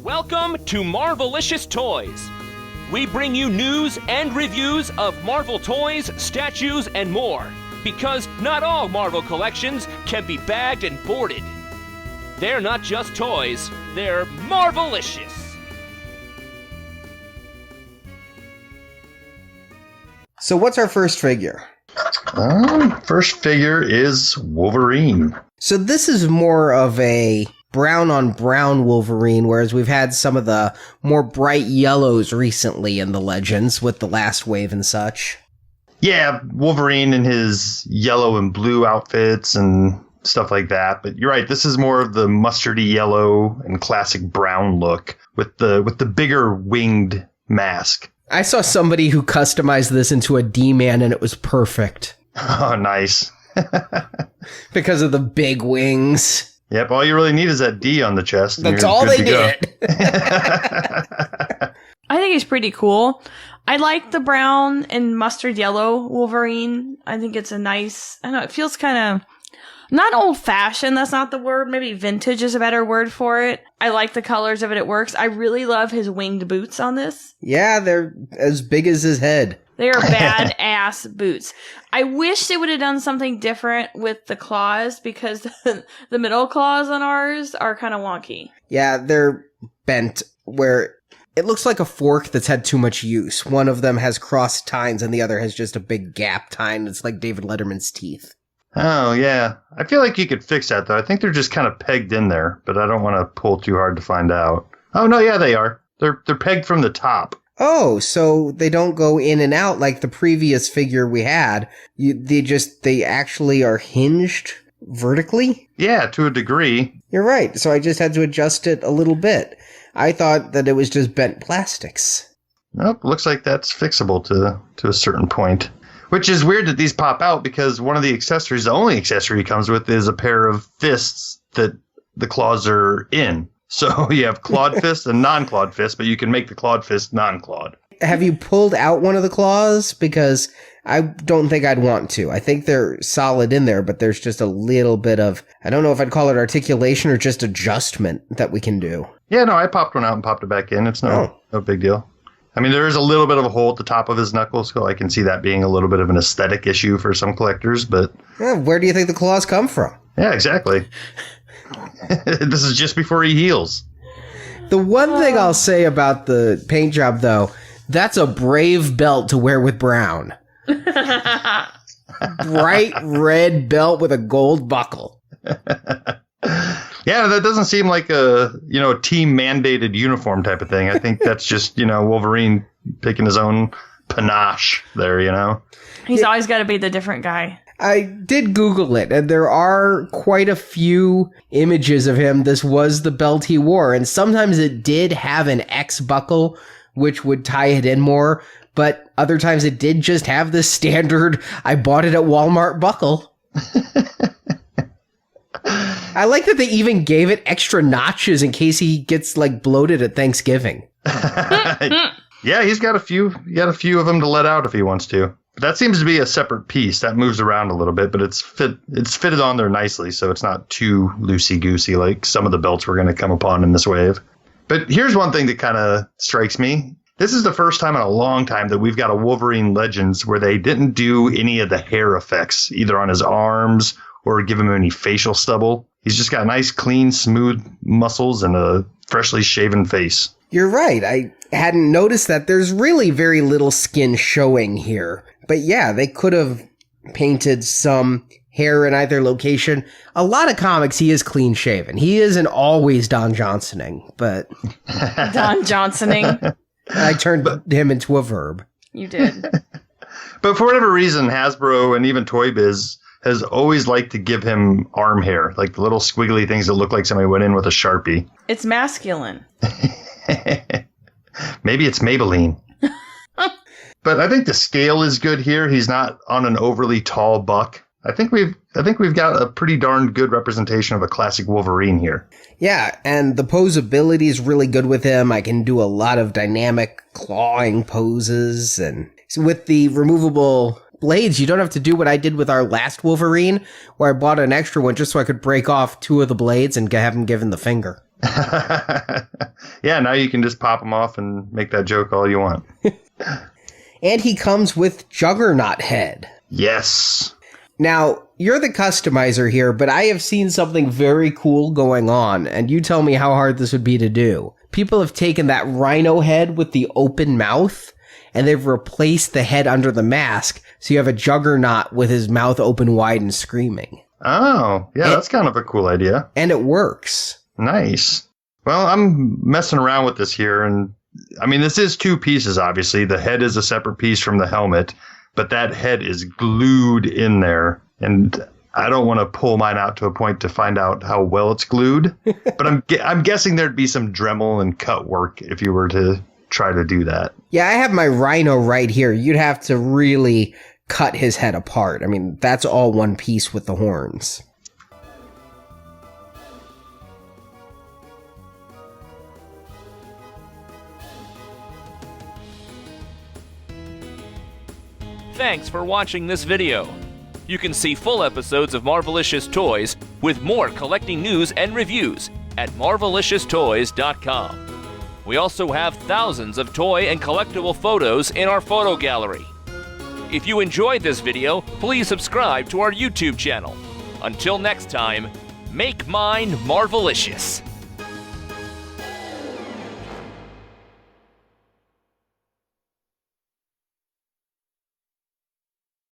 Welcome to Marvelicious Toys. We bring you news and reviews of Marvel toys, statues, and more. Because not all Marvel collections can be bagged and boarded. They're not just toys, they're Marvelicious. So what's our first figure? First figure is Wolverine. So this is more of a brown on brown Wolverine, whereas we've had some of the more bright yellows recently in the Legends with the last wave and such. Yeah, Wolverine in his yellow and blue outfits and stuff like that. But you're right, this is more of the mustardy yellow and classic brown look with the bigger winged mask. I saw somebody who customized this into a D-Man and it was perfect. Oh, nice. Because of the big wings. Yep, all you really need is that D on the chest. And That's you're all good they to go. need. I think he's pretty cool. I like the brown and mustard yellow Wolverine. I think it's a nice, I don't know, it feels kind of, not old-fashioned, that's not the word. Maybe vintage is a better word for it. I like the colors of it, it works. I really love his winged boots on this. Yeah, they're as big as his head. They are badass boots. I wish they would have done something different with the claws because the middle claws on ours are kind of wonky. Yeah, they're bent where it looks like a fork that's had too much use. One of them has crossed tines and the other has just a big gap tine. It's like David Letterman's teeth. Oh, yeah. I feel like you could fix that, though. I think they're just kind of pegged in there, but I don't want to pull too hard to find out. Oh, no, yeah, they are. They're pegged from the top. Oh, so they don't go in and out like the previous figure we had. They actually are hinged vertically? Yeah, to a degree. You're right. So I just had to adjust it a little bit. I thought that it was just bent plastics. Nope, looks like that's fixable to a certain point. Which is weird that these pop out because one of the accessories, the only accessory he comes with is a pair of fists that the claws are in. So you have clawed fist and non-clawed fist, but you can make the clawed fist non-clawed. Have you pulled out one of the claws? Because I don't think I'd want to. I think they're solid in there, but there's just a little bit of, I don't know if I'd call it articulation or just adjustment that we can do. Yeah, no, I popped one out and popped it back in. It's no big deal. I mean, there is a little bit of a hole at the top of his knuckle, so I can see that being a little bit of an aesthetic issue for some collectors, but... Yeah, where do you think the claws come from? Yeah, exactly. This is just before he heals. The one thing I'll say about the paint job, though, that's a brave belt to wear with brown. Bright red belt with a gold buckle. Yeah, that doesn't seem like a team mandated uniform type of thing. I think that's just, Wolverine picking his own panache there, He's always got to be the different guy. I did Google it, and there are quite a few images of him. This was the belt he wore, and sometimes it did have an X buckle, which would tie it in more, but other times it did just have the standard, I bought it at Walmart buckle. I like that they even gave it extra notches in case he gets, bloated at Thanksgiving. Yeah, he's got a few of them to let out if he wants to. That seems to be a separate piece that moves around a little bit, but it's fitted on there nicely, so it's not too loosey-goosey like some of the belts we're going to come upon in this wave. But here's one thing that kind of strikes me. This is the first time in a long time that we've got a Wolverine Legends where they didn't do any of the hair effects, either on his arms or give him any facial stubble. He's just got nice, clean, smooth muscles and a freshly shaven face. You're right. I hadn't noticed that. There's really very little skin showing here. But yeah, they could have painted some hair in either location. A lot of comics, he is clean shaven. He isn't always Don Johnsoning, but... Don Johnsoning. I turned him into a verb. You did. But for whatever reason, Hasbro and even Toy Biz has always liked to give him arm hair, like the little squiggly things that look like somebody went in with a Sharpie. It's masculine. Maybe it's Maybelline. But I think the scale is good here. He's not on an overly tall buck. I think we've got a pretty darn good representation of a classic Wolverine here. Yeah, and the posability is really good with him. I can do a lot of dynamic clawing poses, and with the removable blades, you don't have to do what I did with our last Wolverine, where I bought an extra one just so I could break off two of the blades and have him given the finger. Yeah, now you can just pop them off and make that joke all you want. And he comes with Juggernaut head. Yes. Now, you're the customizer here, but I have seen something very cool going on, and you tell me how hard this would be to do. People have taken that rhino head with the open mouth, and they've replaced the head under the mask, so you have a Juggernaut with his mouth open wide and screaming. Oh, yeah, that's kind of a cool idea. And it works. Nice. Well, I'm messing around with this here, and I mean, this is 2 pieces, obviously. The head is a separate piece from the helmet, but that head is glued in there, and I don't want to pull mine out to a point to find out how well it's glued. But I'm guessing there'd be some Dremel and cut work if you were to try to do that. Yeah, I have my rhino right here. You'd have to really cut his head apart. I mean, that's all one piece with the horns. Thanks for watching this video. You can see full episodes of Marvelicious Toys with more collecting news and reviews at marvelicioustoys.com. We also have thousands of toy and collectible photos in our photo gallery. If you enjoyed this video, please subscribe to our YouTube channel. Until next time, make mine Marvelicious.